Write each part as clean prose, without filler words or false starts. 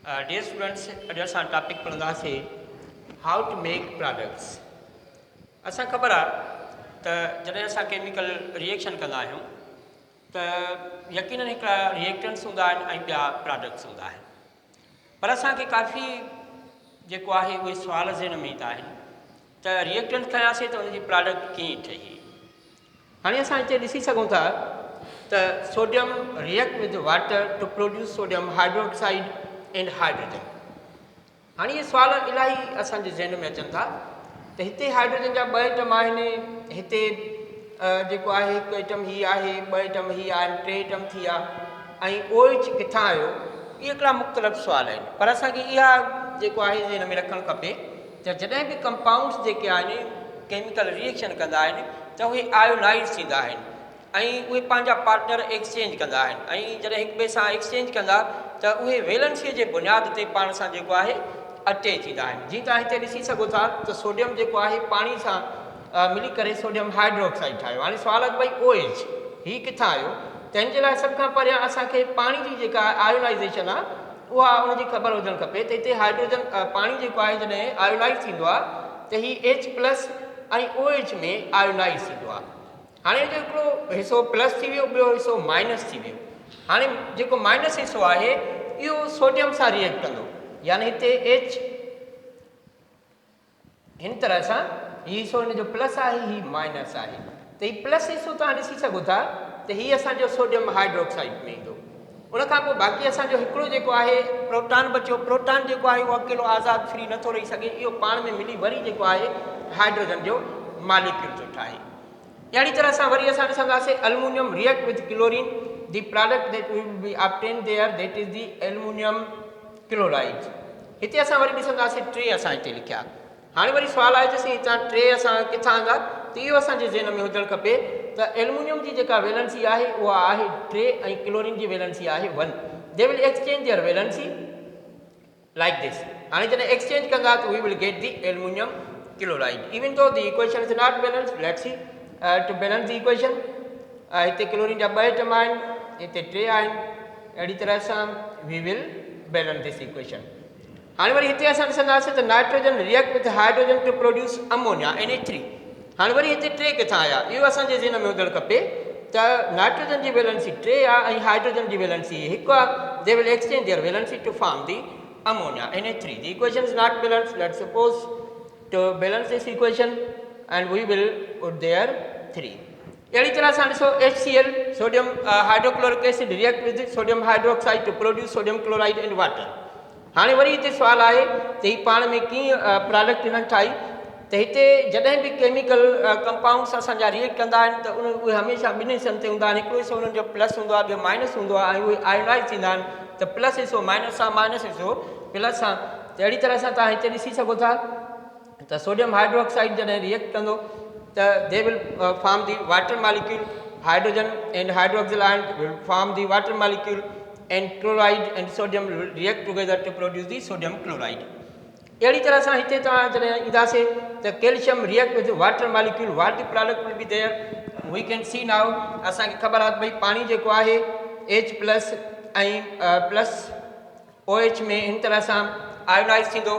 Dear students, अॼु असां topic पढ़ंदासीं how to make products. असां ख़बर आहे त जॾहिं असां केमिकल रिएक्शन कंदा आहियूं त यकीनन हिकिड़ा रिएक्टेंट्स हूंदा आहिनि ऐं ॿिया प्रोडक्ट्स हूंदा आहिनि पर असांखे काफ़ी जेको आहे उहे सुवाल ज़हन में ईंदा आहिनि त रिएक्टेंट खयासीं त उनजी प्रोडक्ट कीअं ठही। हाणे असां हिते ॾिसी सघूं था त sodium react with water to produce sodium hydroxide and hydrogen. हाणे इहे सुवाल इलाही असांजे ज़हन में अचनि था त हिते हाइड्रोजन जा ॿ एटम आहिनि, हिते जेको आहे हिकु एटम हीअ आहे, ॿ एटम हीअ आहिनि, टे एटम थी विया ऐं OH किथां आयो। इहे हिकिड़ा मुख़्तलिफ़ सुवाल आहिनि पर असांखे इहा जेको आहे ज़हन में रखणु खपे त जॾहिं बि कंपाउंड्स जेके आहिनि केमिकल रिएक्शन कंदा आहिनि त उहे आयोनाइज़ थींदा आहिनि ऐं उहे पंहिंजा पार्टनर एक्सचेंज कंदा आहिनि ऐं जॾहिं हिक ॿिए सां एक्सचेंज कंदा त उहे वेलेंसीअ जे बुनियाद ते पाण सां जेको आहे अटैच थींदा आहिनि। जीअं तव्हां हिते ॾिसी सघो था त सोडियम जेको आहे पाणी सां मिली करे सोडियम हाइड्रोक्साइड ठाहियो। हाणे सुवाल आहे भई OH हीअ किथां आयो, त हिन जे लाइ सभ खां पहिरियां असांखे पाणी जी जेका आयोनाइज़ेशन आहे उहा उनजी ख़बर हुजणु खपे त हिते हाइड्रोजन पाणी जेको आहे जॾहिं आयोनाइज़ थींदो आहे त हीअ H+ ऐं OH में आयोनाइज़ थींदो आहे। हाणे जो हिकिड़ो हिसो प्लस थी वियो, ॿियो हिसो माइनस थी वियो। हाणे जेको माइनस हिसो आहे इहो सोडियम सां रिएक्ट कंदो, यानी हिते H हिन तरह सां हीअ हिसो हिन जो प्लस आहे, हीअ माइनस आहे, त हीअ प्लस हिसो तव्हां ॾिसी सघो था त हीअ असांजो सोडियम हाइड्रोक्साइड में ईंदो। उनखां पोइ बाक़ी असांजो हिकिड़ो जेको आहे प्रोटॉन बचियो। प्रोटॉन जेको आहे उहो अकेलो आज़ादु फ्री नथो रही सघे, इहो पाण में मिली वरी जेको आहे हाइड्रोजन जो मालिक्यूल थो ठाहे। अहिड़ी तरह सां वरी असां ॾिसंदासीं aluminium react with chlorine, the product that will be obtain there that is the aluminium chloride. हिते असां वरी ॾिसंदासीं टे असां हिते लिखिया। हाणे वरी सुवाल आहे त हितां टे असां किथां ईंदा, त इहो असांजे ज़हन में हुजणु खपे त एल्युमिनियम जी जेका वैलेंसी आहे उहा आहे 3 ऐं क्लोरीन जी वैलेंसी आहे 1। They will exchange their valency like this. हाणे जॾहिं एक्सचेंज कंदा त we will get the aluminium chloride even though the equation is not balanced. Let's see to balance the equation. हिते क्लोरीन जा ॿ एटम आहिनि, हिते टे आहिनि, अहिड़ी तरह सां we will balance this equation. हाणे वरी हिते असां ॾिसंदासीं त nitrogen react with hydrogen to produce ammonia NH3। हाणे वरी हिते टे किथां आया, इहो असांजे ज़हन में हुजणु खपे त नाइट्रोजन जी वैलेंसी 3 आहे ऐं हाइड्रोजन जी वैलेंसी हिकु आहे। They will exchange their valency to form the ammonia NH3। The equation is not balanced. Let's suppose to balance this equation and we will put there 3। अहिड़ी तरह सां ॾिसो HCl sodium hydrochloric acid react with sodium hydroxide to produce sodium chloride and water. हाणे वरी हिते सुवाल आहे त हीअ पाण में कीअं प्रोडक्ट हिननि ठाही, त हिते जॾहिं बि केमिकल कंपाउंड्स असांजा रिएक्ट कंदा आहिनि त उहे हमेशह ॿिनि हिसनि ते हूंदा आहिनि। हिकिड़ो हिसो हुननि जो प्लस हूंदो आहे, ॿियो माइनस हूंदो आहे ऐं उहे आयोनाइज़ थींदा आहिनि, त प्लस हिसो माइनस सां, माइनस हिसो प्लस सां। त अहिड़ी तरह सां तव्हां हिते ॾिसी सघो था त सोडियम हाइड्रोक्साइड जॾहिं रिएक्ट कंदो त they will form the water molecule, hydrogen and hydroxyl ion will form the water molecule and chloride and sodium will react together to produce the sodium chloride। अहिड़ी तरह सां हिते तव्हां जॾहिं ईंदासीं त calcium react with water molecule, what the product will be there we can see now। असांखे ख़बर आहे भई पाणी जेको आहे H+ ऐं प्लस OH में हिन तरह सां आयोनाइज़ थींदो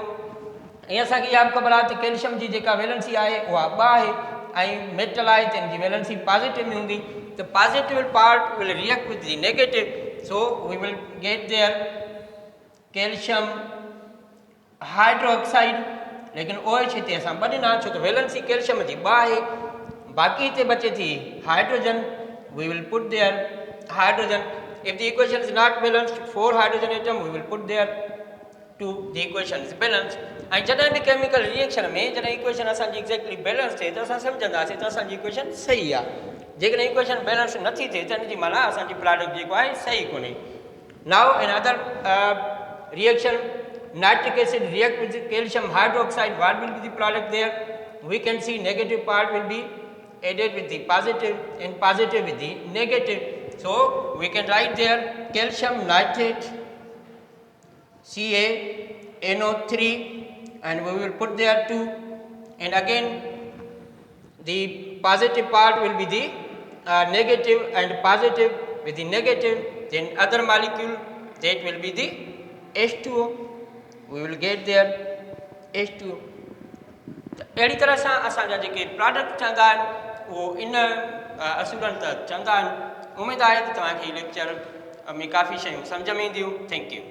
ऐं असांखे इहा बि ख़बर आहे त कैल्शियम जी जेका वैलेंसी आहे उहा 2 आहे ऐं मेटल आहे त हिन जी वैलेंसी पॉजिटिव में हूंदी। त positive part will react with the negative, so we will get there calcium hydroxide। लेकिन OH हिते असां ॿ ॾिना छो त वैलेंसी कैल्शियम जी 2 आहे। बाक़ी हिते बचे थी hydrogen, we will put there hydrogen। if the equation is not balanced 4 hydrogen atom we will put there 2 the equation is balanced। ऐं जॾहिं बि केमिकल रिएक्शन में जॾहिं इक्वेशन असांजी एक्ज़ैक्टली बैलेंस थिए त असां सम्झंदासीं त असांजी इक्वेशन सही आहे। जेकॾहिं इक्वेशन बैलेंस नथी थिए त हिन जी माना असांजी प्रोडक्ट जेको आहे सही कोन्हे। Now in other reaction nitric acid react with calcium hydroxide, what will be the product there, we can see negative part will be added with the positive and positive with the negative, so we can write there calcium nitrate CaNO3 and we will put there 2 and again the positive part will be the negative and positive with the negative, then other molecule that will be the H2O, we will get there H2O. अहिड़ी तरह सां असांजा जेके product चङा आहिनि उहो इन असूलनि त चङा आहिनि। उमेदु आहे त तव्हांखे हीउ लेक्चर में काफ़ी शयूं सम्झ में ईंदियूं। Thank U.